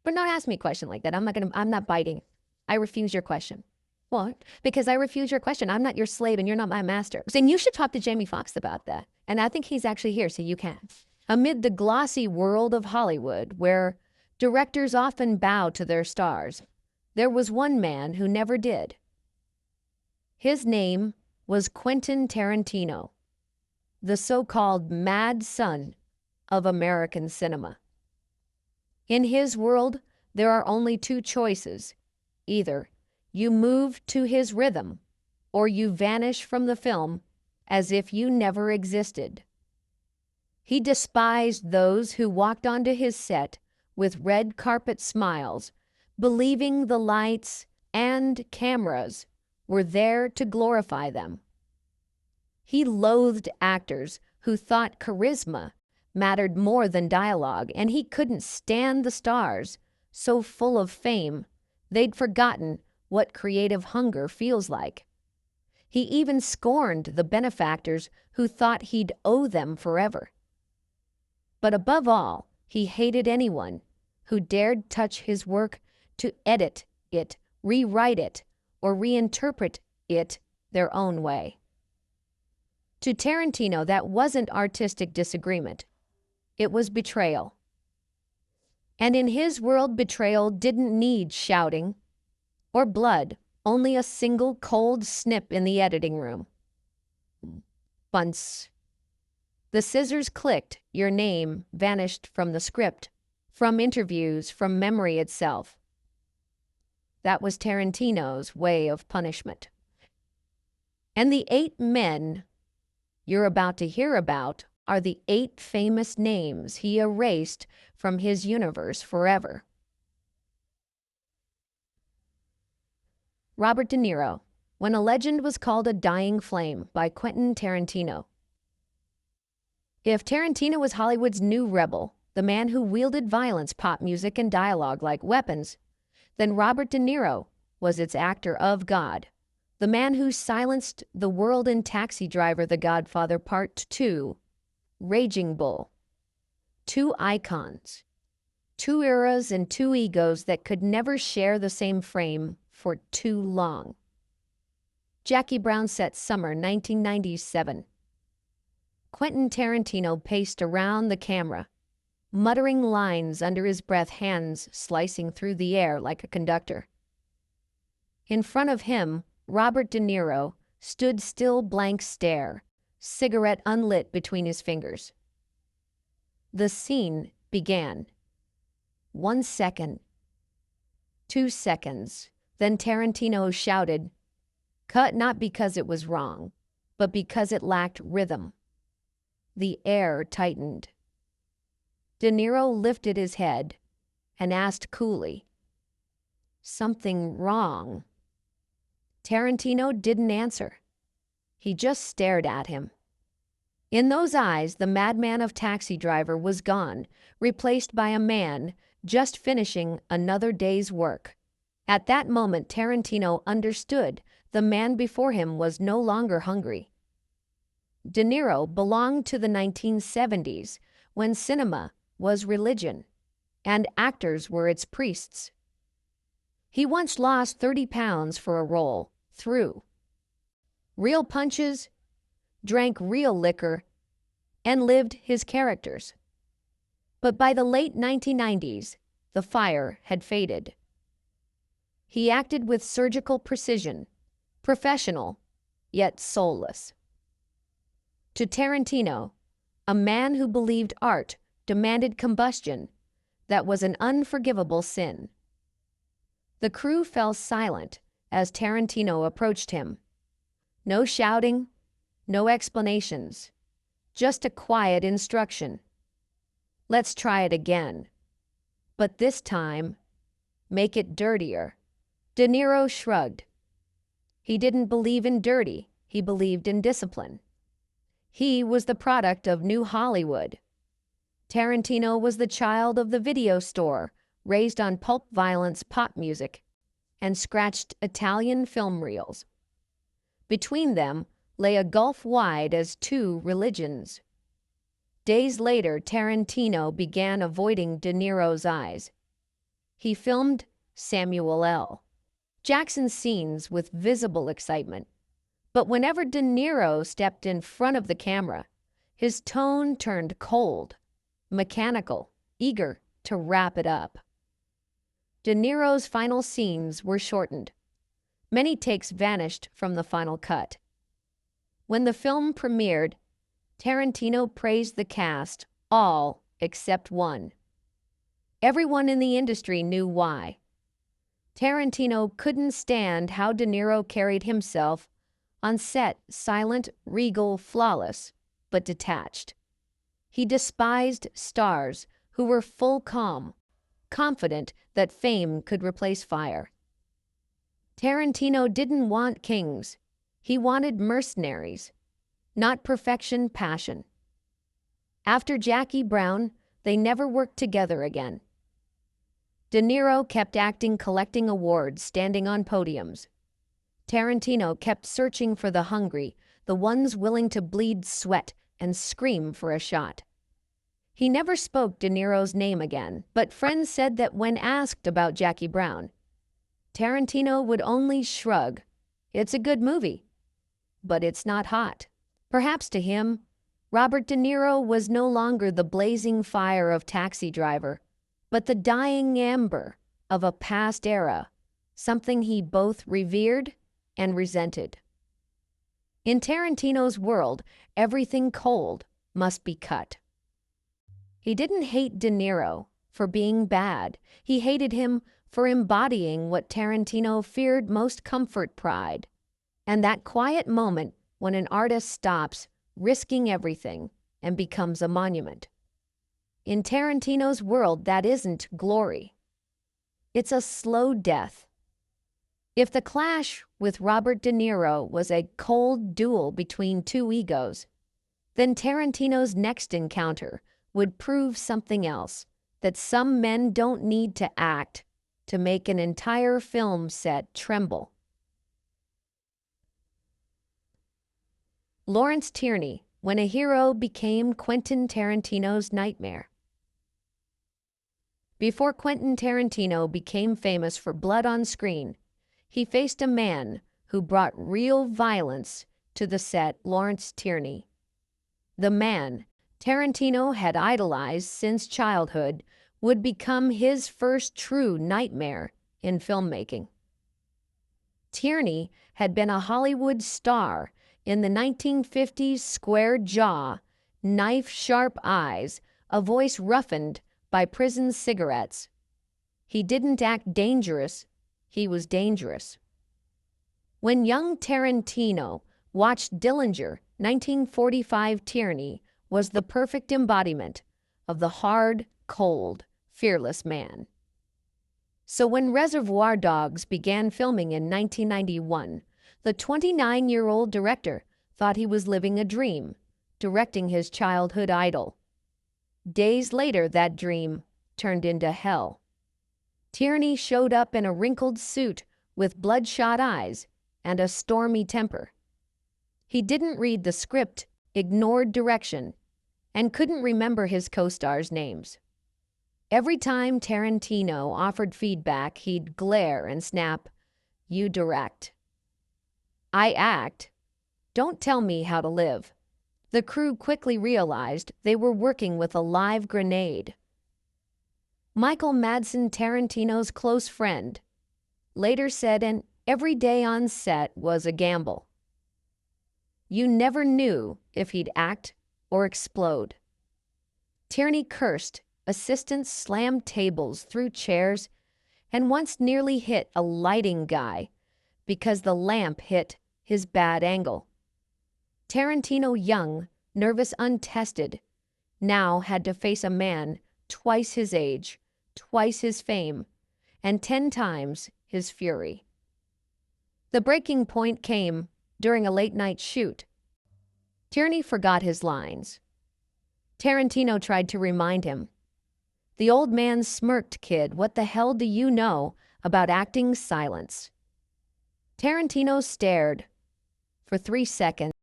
But don't ask me a question like that. I'm not biting. I refuse your question. What? Because I refuse your question. I'm not your slave and you're not my master. And you should talk to Jamie Foxx about that. And I think he's actually here, so you can. Amid the glossy world of Hollywood, where directors often bow to their stars, there was one man who never did. His name was Quentin Tarantino, the so-called mad son of American cinema. In his world, there are only two choices. Either you move to his rhythm, or you vanish from the film as if you never existed. He despised those who walked onto his set with red carpet smiles, believing the lights and cameras were there to glorify them. He loathed actors who thought charisma mattered more than dialogue, and he couldn't stand the stars, so full of fame, they'd forgotten what creative hunger feels like. He even scorned the benefactors who thought he'd owe them forever. But above all, he hated anyone who dared touch his work to edit it, rewrite it, or reinterpret it their own way. To Tarantino, that wasn't artistic disagreement. It was betrayal. And in his world, betrayal didn't need shouting or blood, only a single cold snip in the editing room. Bunce. The scissors clicked, your name vanished from the script, from interviews, from memory itself. That was Tarantino's way of punishment. And the 8 men you're about to hear about are the 8 famous names he erased from his universe forever. Robert De Niro, When a Legend Was Called a Dying Flame by Quentin Tarantino. If Tarantino was Hollywood's new rebel, the man who wielded violence, pop music, and dialogue like weapons, then Robert De Niro was its actor of God. The man who silenced the world in Taxi Driver, The Godfather Part 2, Raging Bull. 2 icons, 2 eras and 2 egos that could never share the same frame for too long. Jackie Brown set, summer 1997. Quentin Tarantino paced around the camera, muttering lines under his breath, hands slicing through the air like a conductor. In front of him, Robert De Niro stood still, blank stare, cigarette unlit between his fingers. The scene began. 1 second. 2 seconds. Then Tarantino shouted, "Cut," not because it was wrong, but because it lacked rhythm. The air tightened. De Niro lifted his head and asked coolly, "Something wrong?" Tarantino didn't answer. He just stared at him. In those eyes, the madman of Taxi Driver was gone, replaced by a man just finishing another day's work. At that moment, Tarantino understood the man before him was no longer hungry. De Niro belonged to the 1970s, when cinema was religion, and actors were its priests. He once lost 30 pounds for a role, threw real punches, drank real liquor, and lived his characters. But by the late 1990s, the fire had faded. He acted with surgical precision, professional, yet soulless. To Tarantino, a man who believed art demanded combustion, that was an unforgivable sin. The crew fell silent as Tarantino approached him. No shouting, no explanations, just a quiet instruction. "Let's try it again. But this time, make it dirtier." De Niro shrugged. He didn't believe in dirty, he believed in discipline. He was the product of New Hollywood. Tarantino was the child of the video store, raised on pulp violence, pop music, and scratched Italian film reels. Between them lay a gulf wide as 2 religions. Days later, Tarantino began avoiding De Niro's eyes. he filmed Samuel L. Jackson's scenes with visible excitement. But whenever De Niro stepped in front of the camera, his tone turned cold, mechanical, eager to wrap it up. De Niro's final scenes were shortened. Many takes vanished from the final cut. When the film premiered, Tarantino praised the cast, all except one. Everyone in the industry knew why. Tarantino couldn't stand how De Niro carried himself on set, silent, regal, flawless, but detached. He despised stars who were full calm, confident that fame could replace fire. Tarantino didn't want kings. He wanted mercenaries, not perfection, passion. After Jackie Brown, they never worked together again. De Niro kept acting, collecting awards, standing on podiums. Tarantino kept searching for the hungry, the ones willing to bleed sweat and scream for a shot. He never spoke De Niro's name again, but friends said that when asked about Jackie Brown, Tarantino would only shrug. It's a good movie, but it's not hot. Perhaps to him, Robert De Niro was no longer the blazing fire of Taxi Driver, but the dying ember of a past era, something he both revered and resented. In Tarantino's world, everything cold must be cut. He didn't hate De Niro for being bad. He hated him for embodying what Tarantino feared most: comfort, pride, and that quiet moment when an artist stops risking everything and becomes a monument. In Tarantino's world, that isn't glory. It's a slow death. If The Clash with Robert De Niro was a cold duel between two egos, then Tarantino's next encounter would prove something else: that some men don't need to act to make an entire film set tremble. Lawrence Tierney, when a hero became Quentin Tarantino's nightmare. Before Quentin Tarantino became famous for blood on screen, he faced a man who brought real violence to the set: Lawrence Tierney. The man Tarantino had idolized since childhood would become his first true nightmare in filmmaking. Tierney had been a Hollywood star in the 1950s: square jaw, knife-sharp eyes, a voice roughened by prison cigarettes. He didn't act dangerous, he was dangerous. When young Tarantino watched Dillinger, 1945, Tierney was the perfect embodiment of the hard, cold, fearless man. So when Reservoir Dogs began filming in 1991, the 29-year-old director thought he was living a dream, directing his childhood idol. Days later, that dream turned into hell. Tierney showed up in a wrinkled suit with bloodshot eyes and a stormy temper. He didn't read the script, ignored direction, and couldn't remember his co-stars' names. Every time Tarantino offered feedback, he'd glare and snap, "You direct. I act. Don't tell me how to live." The crew quickly realized they were working with a live grenade. Michael Madsen, Tarantino's close friend, later said an every day on set was a gamble. You never knew if he'd act or explode. Tierney cursed, assistants slammed tables, threw chairs, and once nearly hit a lighting guy because the lamp hit his bad angle. Tarantino, young, nervous, untested, now had to face a man twice his age, twice his fame, and 10 times his fury. The breaking point came during a late-night shoot. Tierney forgot his lines. Tarantino tried to remind him. The old man smirked, "Kid, what the hell do you know about acting?" Silence. Tarantino stared for 3 seconds.